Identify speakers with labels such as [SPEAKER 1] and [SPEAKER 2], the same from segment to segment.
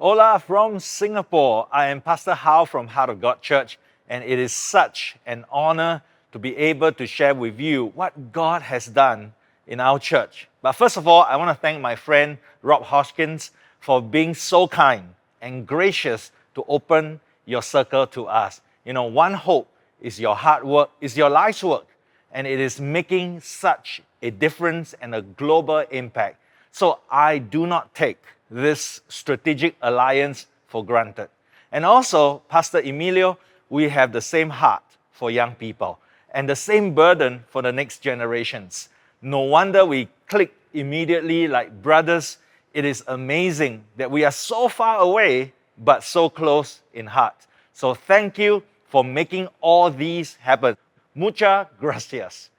[SPEAKER 1] Hola from Singapore. I am Pastor Hao from Heart of God Church, and it is such an honor to be able to share with you what God has done in our church. But first of all, I want to thank my friend Rob Hoskins for being so kind and gracious to open your circle to us. You know, One Hope is your hard work, is your life's work, and it is making such a difference and a global impact. So I do not take this strategic alliance for granted. And also, Pastor Emilio, we have the same heart for young people and the same burden for the next generations. No wonder we click immediately like brothers. It is amazing that we are so far away, but so close in heart. So thank you for making all these happen. Muchas gracias.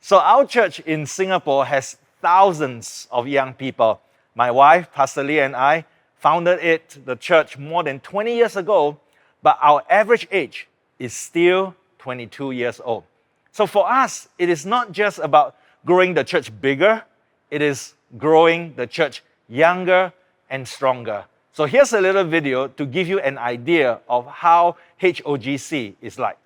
[SPEAKER 1] So our church in Singapore has thousands of young people. My wife, Pastor Lee, and I founded the church more than 20 years ago, but our average age is still 22 years old. So for us, it is not just about growing the church bigger, it is growing the church younger and stronger. So here's a little video to give you an idea of how HOGC is like.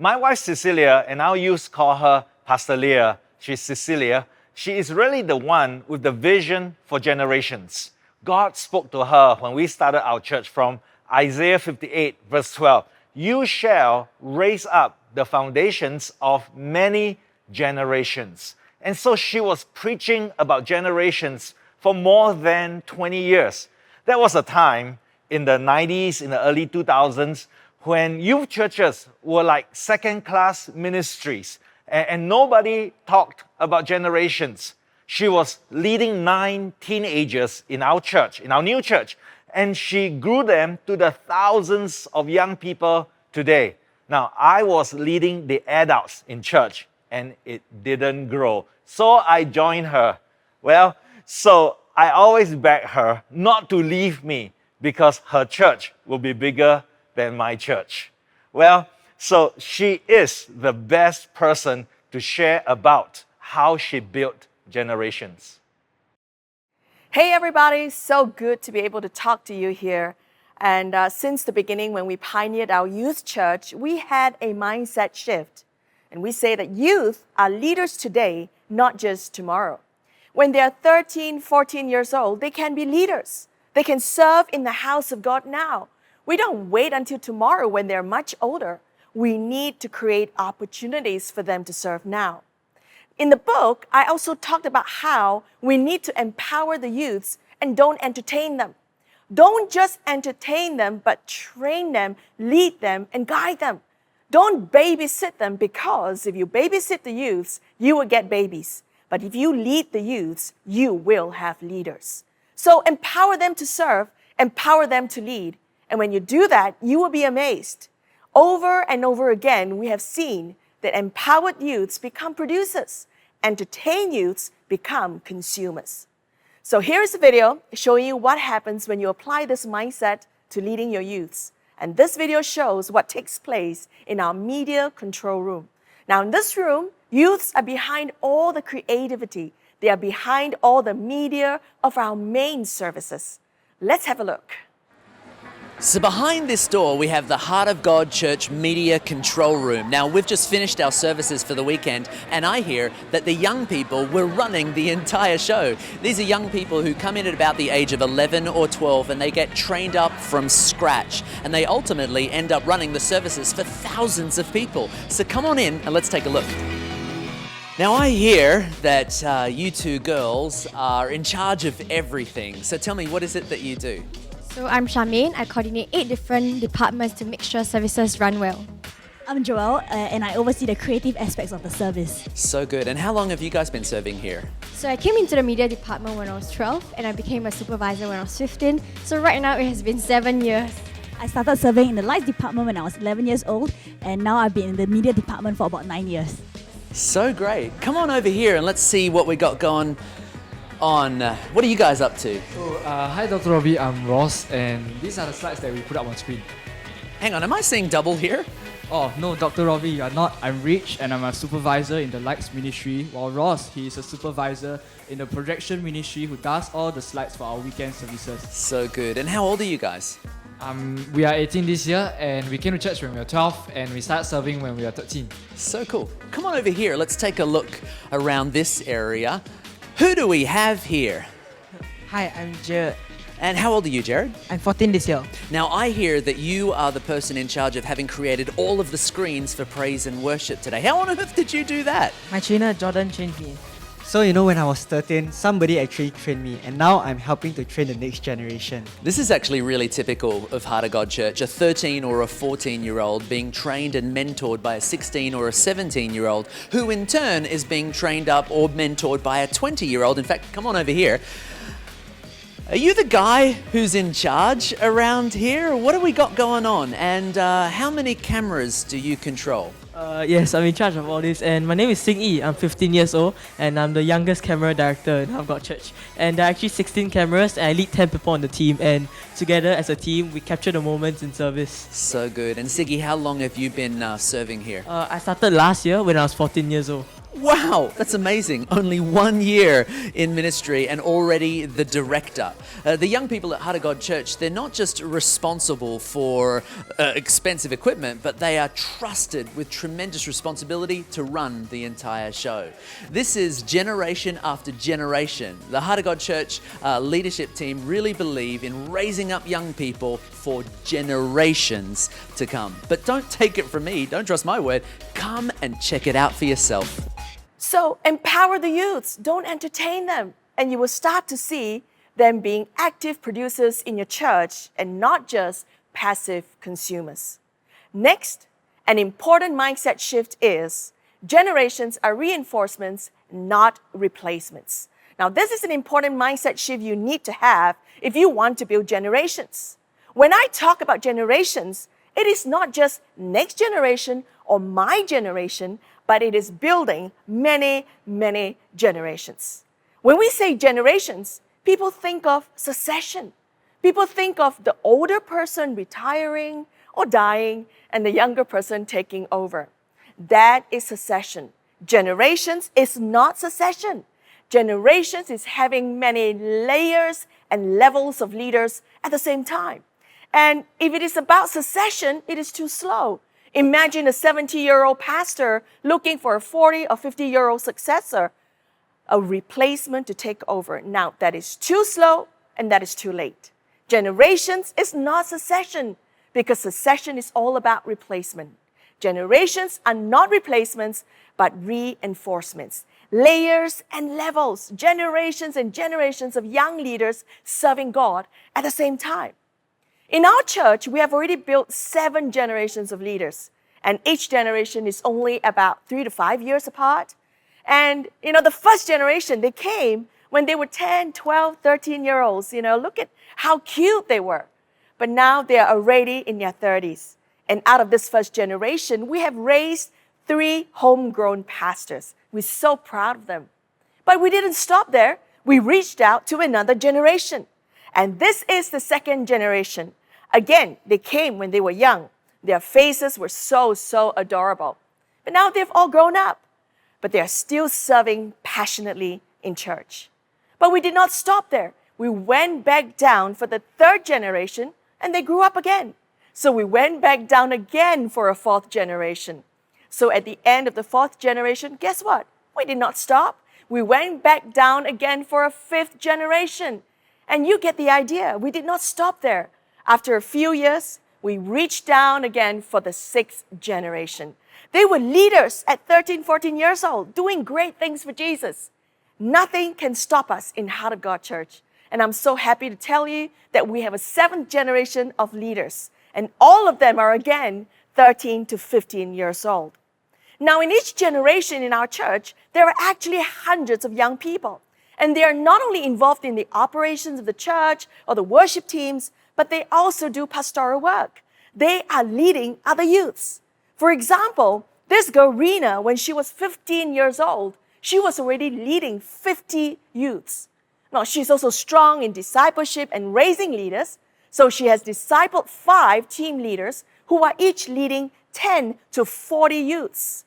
[SPEAKER 1] My wife Cecilia, and our youth call her Pastor Leah, she's Cecilia. She is really the one with the vision for generations. God spoke to her when we started our church from Isaiah 58 verse 12. You shall raise up the foundations of many generations. And so she was preaching about generations for more than 20 years. There was a time in the 90s, in the early 2000s, when youth churches were like second-class ministries and nobody talked about generations. She was leading 9 teenagers in our church, in our new church, and she grew them to the thousands of young people today. Now, I was leading the adults in church and it didn't grow. So I joined her. So I always beg her not to leave me because her church will be bigger than my church. So she is the best person to share about how she built generations.
[SPEAKER 2] Hey everybody, so good to be able to talk to you here. And since the beginning when we pioneered our youth church, we had a mindset shift. And we say that youth are leaders today, not just tomorrow. When they're 13, 14 years old, they can be leaders. They can serve in the house of God now. We don't wait until tomorrow when they're much older. We need to create opportunities for them to serve now. In the book, I also talked about how we need to empower the youths and don't entertain them. Don't just entertain them, but train them, lead them, and guide them. Don't babysit them, because if you babysit the youths, you will get babies. But if you lead the youths, you will have leaders. So empower them to serve, empower them to lead. And when you do that, you will be amazed. Over and over again, we have seen that empowered youths become producers, entertained youths become consumers. So here's a video showing you what happens when you apply this mindset to leading your youths. And this video shows what takes place in our media control room. Now in this room, youths are behind all the creativity. They are behind all the media of our main services. Let's have a look.
[SPEAKER 3] So behind this door, we have the Heart of God Church Media Control Room. Now, we've just finished our services for the weekend, and I hear that the young people were running the entire show. These are young people who come in at about the age of 11 or 12, and they get trained up from scratch, and they ultimately end up running the services for thousands of people. So come on in and let's take a look. Now I hear that you two girls are in charge of everything. So tell me, what is it that you do?
[SPEAKER 4] So I'm Charmaine. I coordinate 8 different departments to make sure services run well.
[SPEAKER 5] I'm Joelle, and I oversee the creative aspects of the service.
[SPEAKER 3] So good. And how long have you guys been serving here?
[SPEAKER 4] So I came into the media department when I was 12 and I became a supervisor when I was 15. So right now it has been 7 years.
[SPEAKER 5] I started serving in the lights department when I was 11 years old, and now I've been in the media department for about 9 years.
[SPEAKER 3] So great. Come on over here and let's see what we got going on. What are you guys up to?
[SPEAKER 6] So, hi Dr. Robbie, I'm Ross, and these are the slides that we put up on screen.
[SPEAKER 3] Hang on, am I seeing double here?
[SPEAKER 6] Oh, no, Dr. Robbie, you are not. I'm Rich, and I'm a supervisor in the Lights Ministry, while Ross, he is a supervisor in the Projection Ministry who does all the slides for our weekend services.
[SPEAKER 3] So good. And how old are you guys?
[SPEAKER 6] We are 18 this year, and we came to church when we were 12, and we started serving when we were 13.
[SPEAKER 3] So cool. Come on over here. Let's take a look around this area. Who do we have here?
[SPEAKER 7] Hi, I'm Jared.
[SPEAKER 3] And how old are you, Jared?
[SPEAKER 7] I'm 14 this year.
[SPEAKER 3] Now, I hear that you are the person in charge of having created all of the screens for praise and worship today. How on earth did you do that?
[SPEAKER 7] My trainer Jordan trained me.
[SPEAKER 8] So, when I was 13, somebody actually trained me, and now I'm helping to train the next generation.
[SPEAKER 3] This is actually really typical of Heart of God Church, a 13 or a 14-year-old being trained and mentored by a 16 or a 17-year-old, who in turn is being trained up or mentored by a 20-year-old. In fact, come on over here. Are you the guy who's in charge around here? What have we got going on? And how many cameras do you control?
[SPEAKER 7] Yes, I'm in charge of all this, and my name is Sing Yi. I'm 15 years old, and I'm the youngest camera director in Heart of God Church. And there are actually 16 cameras, and I lead 10 people on the team, and together as a team, we capture the moments in service.
[SPEAKER 3] So good. And Siggy, how long have you been serving here?
[SPEAKER 7] I started last year when I was 14 years old.
[SPEAKER 3] Wow, that's amazing. Only 1 year in ministry and already the director. The young people at Heart of God Church, they're not just responsible for expensive equipment, but they are trusted with tremendous responsibility to run the entire show. This is generation after generation. The Heart of God Church leadership team really believe in raising up young people for generations to come. But don't take it from me, don't trust my word. Come and check it out for yourself.
[SPEAKER 2] So empower the youths, don't entertain them, and you will start to see them being active producers in your church and not just passive consumers. Next, an important mindset shift is generations are reinforcements, not replacements. Now, this is an important mindset shift you need to have if you want to build generations. When I talk about generations, it is not just next generation or my generation, but it is building many, many generations. When we say generations, people think of succession. People think of the older person retiring or dying and the younger person taking over. That is succession. Generations is not succession. Generations is having many layers and levels of leaders at the same time. And if it is about succession, it is too slow. Imagine a 70-year-old pastor looking for a 40 or 50-year-old successor, a replacement to take over. Now, that is too slow and that is too late. Generations is not succession because succession is all about replacement. Generations are not replacements, but reinforcements. Layers and levels, generations and generations of young leaders serving God at the same time. In our church, we have already built 7 generations of leaders, and each generation is only about 3 to 5 years apart. And, the first generation, they came when they were 10, 12, 13-year-olds. Look at how cute they were. But now they are already in their 30s. And out of this first generation, we have raised 3 homegrown pastors. We're so proud of them. But we didn't stop there. We reached out to another generation. And this is the second generation. Again, they came when they were young. Their faces were so adorable. But now they've all grown up. But they are still serving passionately in church. But we did not stop there. We went back down for the 3rd generation, and they grew up again. So we went back down again for a 4th generation. So at the end of the 4th generation, guess what? We did not stop. We went back down again for a 5th generation. And you get the idea. We did not stop there. After a few years, we reached down again for the 6th generation. They were leaders at 13, 14 years old, doing great things for Jesus. Nothing can stop us in Heart of God Church. And I'm so happy to tell you that we have a 7th generation of leaders. And all of them are again 13 to 15 years old. Now, in each generation in our church, there are actually hundreds of young people. And they are not only involved in the operations of the church or the worship teams, but they also do pastoral work. They are leading other youths. For example, this girl, Rena, when she was 15 years old, she was already leading 50 youths. Now, she's also strong in discipleship and raising leaders. So she has discipled 5 team leaders who are each leading 10 to 40 youths.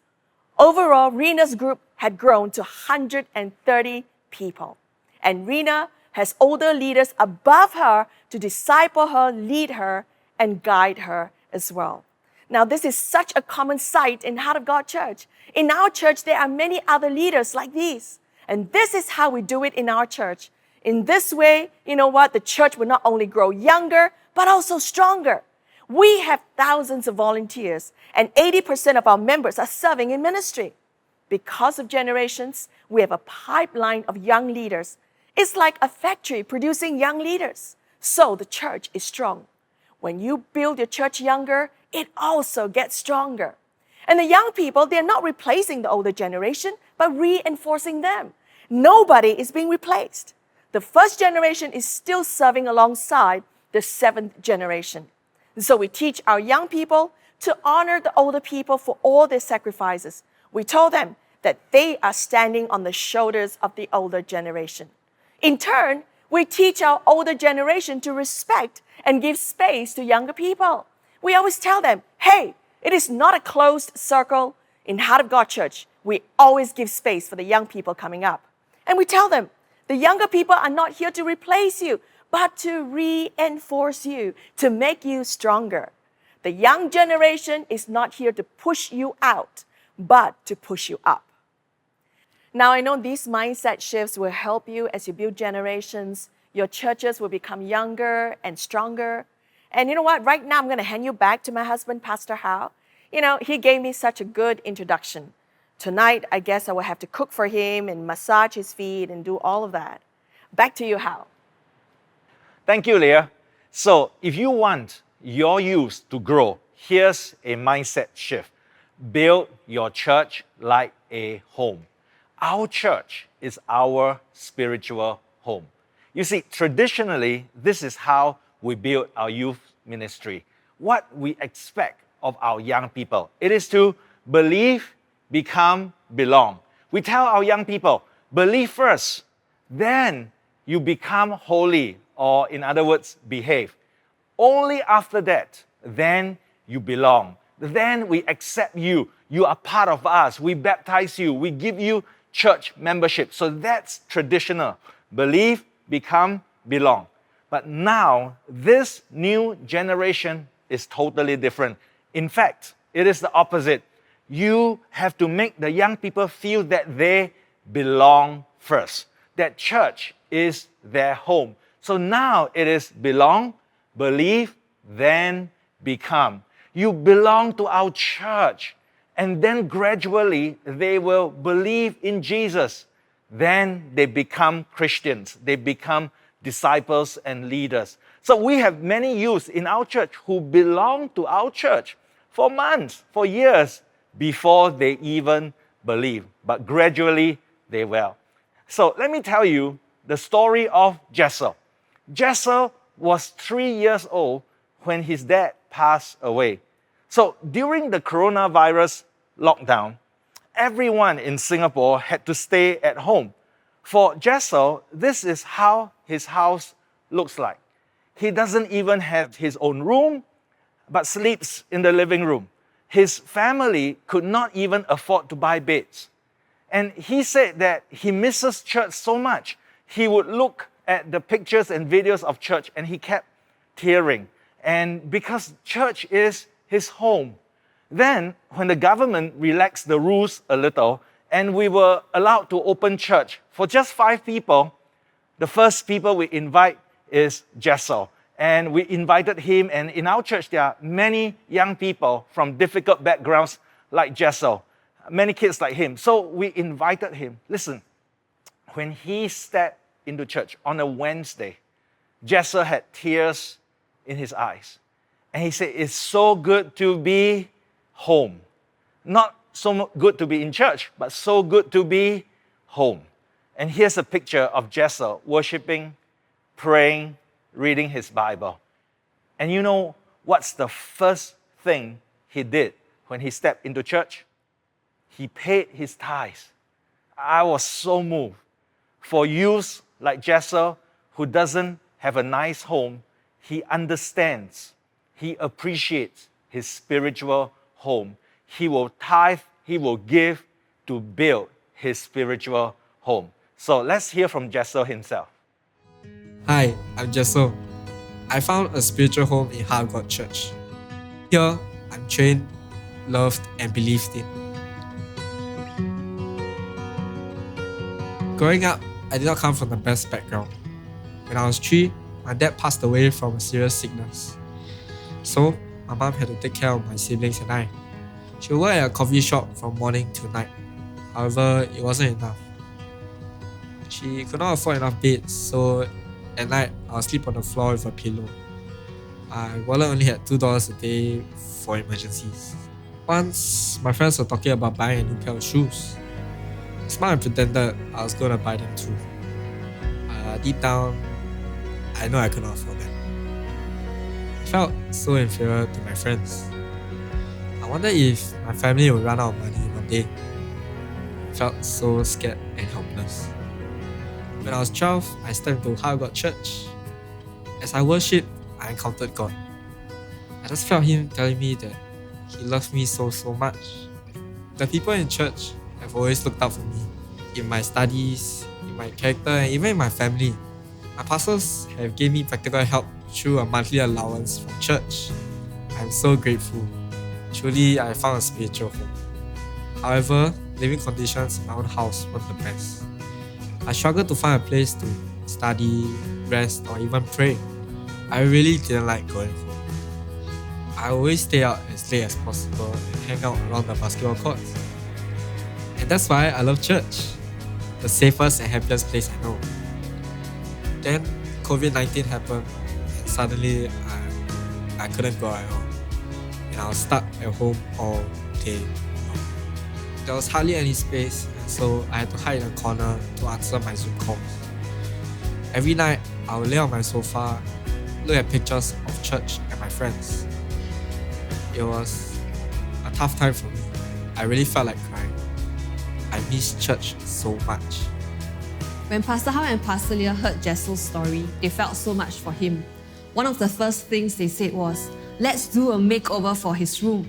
[SPEAKER 2] Overall, Rena's group had grown to 130 people. And Rena has older leaders above her to disciple her, lead her, and guide her as well. Now, this is such a common sight in Heart of God Church. In our church, there are many other leaders like these. And this is how we do it in our church. In this way, you know what? The church will not only grow younger, but also stronger. We have thousands of volunteers, and 80% of our members are serving in ministry. Because of generations, we have a pipeline of young leaders. It's like a factory producing young leaders. So the church is strong. When you build your church younger, it also gets stronger. And the young people, they're not replacing the older generation, but reinforcing them. Nobody is being replaced. The first generation is still serving alongside the 7th generation. So we teach our young people to honor the older people for all their sacrifices. We told them that they are standing on the shoulders of the older generation. In turn, we teach our older generation to respect and give space to younger people. We always tell them, hey, it is not a closed circle. In Heart of God Church, we always give space for the young people coming up. And we tell them, the younger people are not here to replace you, but to reinforce you, to make you stronger. The young generation is not here to push you out, but to push you up. Now, I know these mindset shifts will help you as you build generations. Your churches will become younger and stronger. And you know what? Right now, I'm going to hand you back to my husband, Pastor Hao. You know, he gave me such a good introduction. Tonight, I guess I will have to cook for him and massage his feet and do all of that. Back to you, Hao.
[SPEAKER 1] Thank you, Leah. So, if you want your youth to grow, here's a mindset shift. Build your church like a home. Our church is our spiritual home. You see, traditionally, this is how we build our youth ministry. What we expect of our young people, it is to believe, become, belong. We tell our young people, believe first, then you become holy, or in other words, behave. Only after that, then you belong. Then we accept you. You are part of us. We baptize you. We give you church membership. So that's traditional. Believe, become, belong. But now, this new generation is totally different. In fact, it is the opposite. You have to make the young people feel that they belong first, that church is their home. So now it is belong, believe, then become. You belong to our church, and then gradually they will believe in Jesus. Then they become Christians. They become disciples and leaders. So we have many youths in our church who belong to our church for months, for years, before they even believe. But gradually they will. So let me tell you the story of Jessel. Jessel was 3 years old when his dad passed away. So during the coronavirus lockdown, everyone in Singapore had to stay at home. For Jessel, this is how his house looks like. He doesn't even have his own room, but sleeps in the living room. His family could not even afford to buy beds. And he said that he misses church so much. He would look at the pictures and videos of church and he kept tearing. And because church is his home. Then, when the government relaxed the rules a little and we were allowed to open church for just 5 people, the first people we invite is Jessel. And we invited him. And in our church, there are many young people from difficult backgrounds like Jessel, many kids like him. So we invited him. Listen, when he stepped into church on a Wednesday, Jessel had tears in his eyes. And he said, it's so good to be home. Not so good to be in church, but so good to be home. And here's a picture of Jessel worshiping, praying, reading his Bible. And you know what's the first thing he did when he stepped into church? He paid his tithes. I was so moved. For youths like Jessel, who doesn't have a nice home, he understands, he appreciates his spiritual home. He will tithe, he will give to build his spiritual home. So let's hear from Jessel himself.
[SPEAKER 9] Hi, I'm Jessel. I found a spiritual home in Heart of God Church. Here, I'm trained, loved, and believed in. Growing up, I did not come from the best background. When I was 3, my dad passed away from a serious sickness. So, my mom had to take care of my siblings and I. She would work at a coffee shop from morning to night. However, it wasn't enough. She could not afford enough beds, so at night, I would sleep on the floor with a pillow. My wallet only had $2 a day for emergencies. Once, my friends were talking about buying a new pair of shoes. I smiled and pretended I was going to buy them too. Deep down, I know I could not afford them. I felt so inferior to my friends. I wondered if my family would run out of money one day. I felt so scared and helpless. When I was 12, I stepped into Heart of God Church. As I worshipped, I encountered God. I just felt Him telling me that He loves me so much. The people in church have always looked out for me, in my studies, in my character, and even in my family. My pastors have given me practical help through a monthly allowance from church. I'm so grateful. Truly, I found a spiritual home. However, living conditions in my own house weren't the best. I struggled to find a place to study, rest, or even pray. I really didn't like going home. I always stay out as late as possible and hang out around the basketball courts. And that's why I love church, the safest and happiest place I know. Then COVID-19 happened, and suddenly I couldn't go at all. And I was stuck at home all day long. There was hardly any space, and so I had to hide in a corner to answer my Zoom calls. Every night, I would lay on my sofa, look at pictures of church and my friends. It was a tough time for me. I really felt like crying. I miss church so much.
[SPEAKER 10] When Pastor Hao and Pastor Leah heard Jessel's story, they felt so much for him. One of the first things they said was, let's do a makeover for his room.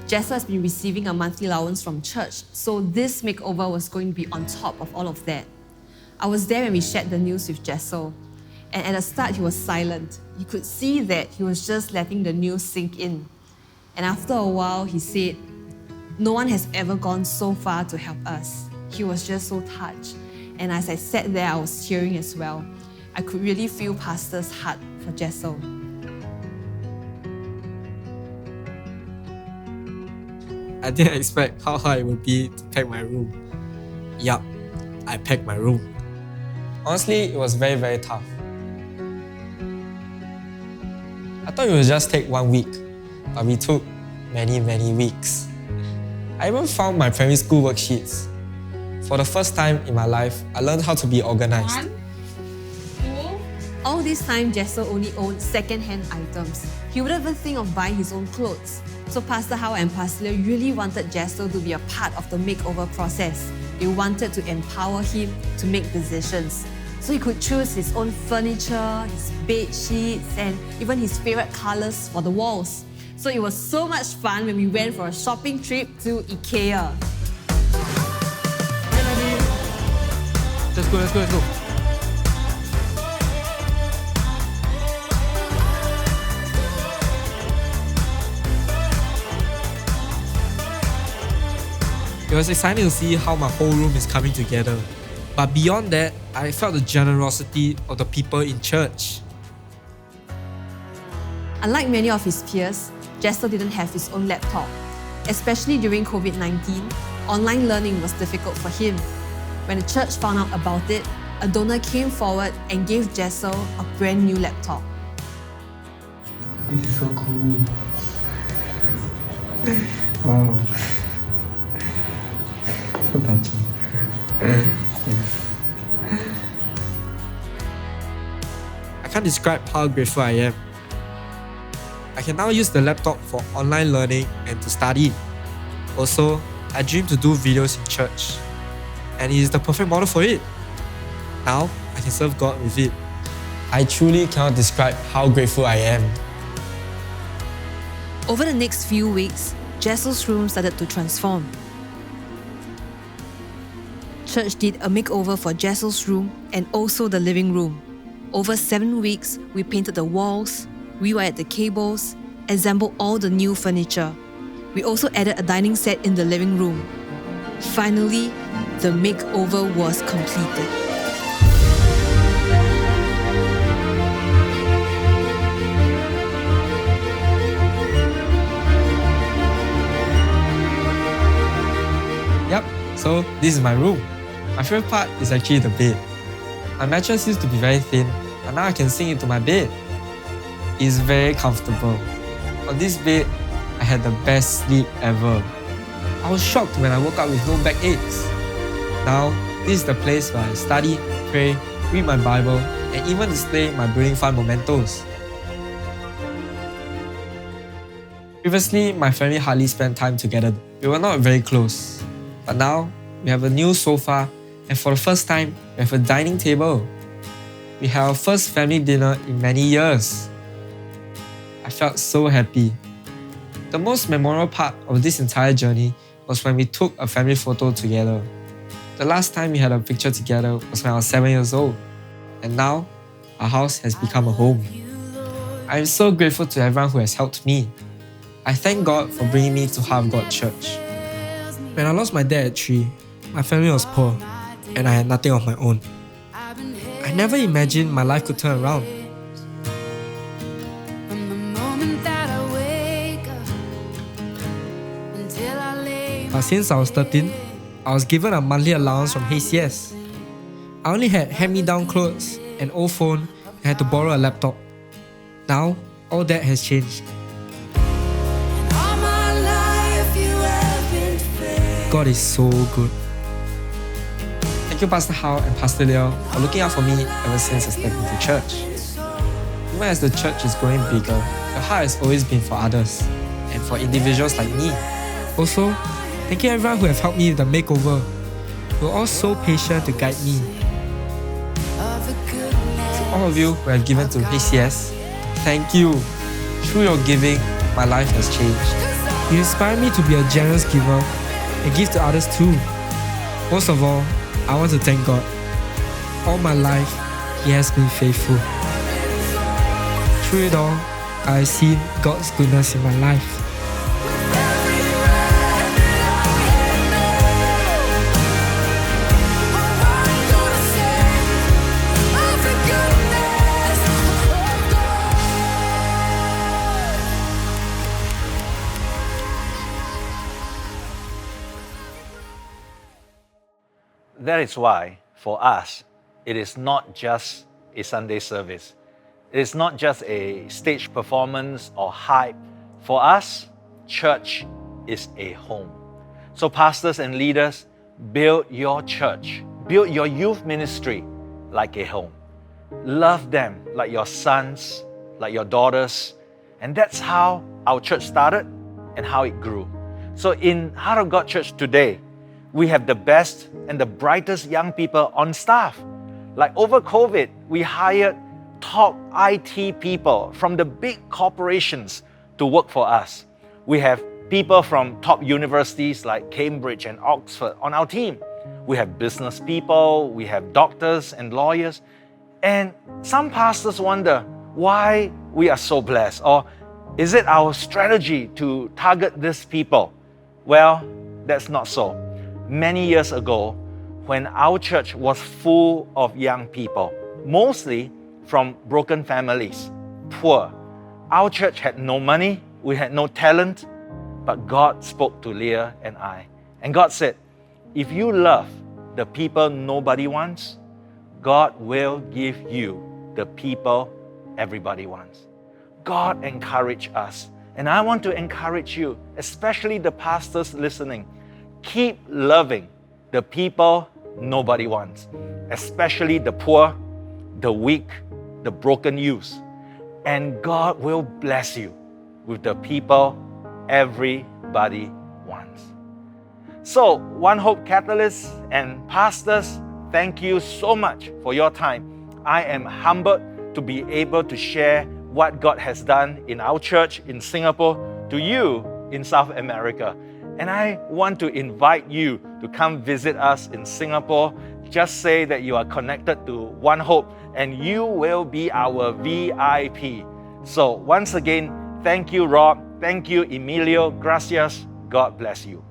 [SPEAKER 10] Jessel has been receiving a monthly allowance from church, so this makeover was going to be on top of all of that. I was there when we shared the news with Jessel, and at the start he was silent. You could see that he was just letting the news sink in. And after a while, he said, no one has ever gone so far to help us. He was just so touched. And as I sat there, I was tearing as well. I could really feel Pastor's heart for Jessel.
[SPEAKER 9] I didn't expect how hard it would be to pack my room. Yup, I packed my room. Honestly, it was very tough. I thought it would just take 1 week, but we took many weeks. I even found my primary school worksheets. For the first time in my life, I learned how to be organized.
[SPEAKER 10] 1, 2. All this time, Jessel only owned second-hand items. He wouldn't even think of buying his own clothes. So Pastor Hao and Pastor Leah really wanted Jessel to be a part of the makeover process. They wanted to empower him to make decisions. So he could choose his own furniture, his bed sheets, and even his favorite colors for the walls. So it was so much fun when we went for a shopping trip to IKEA.
[SPEAKER 6] Let's go.
[SPEAKER 9] It was exciting to see how my whole room is coming together. But beyond that, I felt the generosity of the people in church.
[SPEAKER 10] Unlike many of his peers, Jessel didn't have his own laptop. Especially during COVID-19, online learning was difficult for him. When the church found out about it, a donor came forward and gave Jessel a brand new laptop.
[SPEAKER 9] This is so cool. Wow. So touching. I can't describe how grateful I am. I can now use the laptop for online learning and to study. Also, I dream to do videos in church, and it is the perfect model for it. Now, I can serve God with it. I truly cannot describe how grateful I am.
[SPEAKER 10] Over the next few weeks, Jessel's room started to transform. Church did a makeover for Jessel's room and also the living room. Over 7 weeks, we painted the walls, rewired the cables, assembled all the new furniture. We also added a dining set in the living room. Finally, the makeover was completed.
[SPEAKER 9] Yep, so this is my room. My favorite part is actually the bed. My mattress used to be very thin, but now I can sink into my bed. It's very comfortable. On this bed, I had the best sleep ever. I was shocked when I woke up with no backaches. Now, this is the place where I study, pray, read my Bible, and even display my Building Fun mementos. Previously, my family hardly spent time together. We were not very close. But now, we have a new sofa, and for the first time, we have a dining table. We had our first family dinner in many years. I felt so happy. The most memorable part of this entire journey was when we took a family photo together. The last time we had a picture together was when I was 7 years old. And now, our house has become a home. I am so grateful to everyone who has helped me. I thank God for bringing me to Heart of God Church. When I lost my dad at 3, my family was poor and I had nothing of my own. I never imagined my life could turn around. But since I was 13, I was given a monthly allowance from HCS. I only had hand-me-down clothes, an old phone, and had to borrow a laptop. Now, all that has changed. God is so good. Thank you, Pastor Hao and Pastor Leo, for looking out for me ever since I stepped into church. Even as the church is growing bigger, your heart has always been for others and for individuals like me. Also, thank you everyone who have helped me with the makeover. You are all so patient to guide me. To all of you who have given to HCS, thank you. Through your giving, my life has changed. You inspire me to be a generous giver and give to others too. Most of all, I want to thank God. All my life, He has been faithful. Through it all, I have seen God's goodness in my life.
[SPEAKER 1] That is why, for us, it is not just a Sunday service. It is not just a stage performance or hype. For us, church is a home. So pastors and leaders, build your church, build your youth ministry like a home. Love them like your sons, like your daughters. And that's how our church started and how it grew. So in Heart of God Church today, we have the best and the brightest young people on staff. Like over COVID, we hired top IT people from the big corporations to work for us. We have people from top universities like Cambridge and Oxford on our team. We have business people, we have doctors and lawyers. And some pastors wonder why we are so blessed, or is it our strategy to target these people? Well, that's not so. Many years ago, when our church was full of young people, mostly from broken families, poor, Our church had no money, we had no talent, but God spoke to Leah and I. And God said, if you love the people nobody wants, God will give you the people everybody wants. God encouraged us. And I want to encourage you, especially the pastors listening, keep loving the people nobody wants, especially the poor, the weak, the broken youth. And God will bless you with the people everybody wants. So, One Hope Catalysts and pastors, thank you so much for your time. I am humbled to be able to share what God has done in our church in Singapore to you in South America. And I want to invite you to come visit us in Singapore. Just say that you are connected to One Hope and you will be our VIP. So once again, thank you, Rob. Thank you, Emilio. Gracias. God bless you.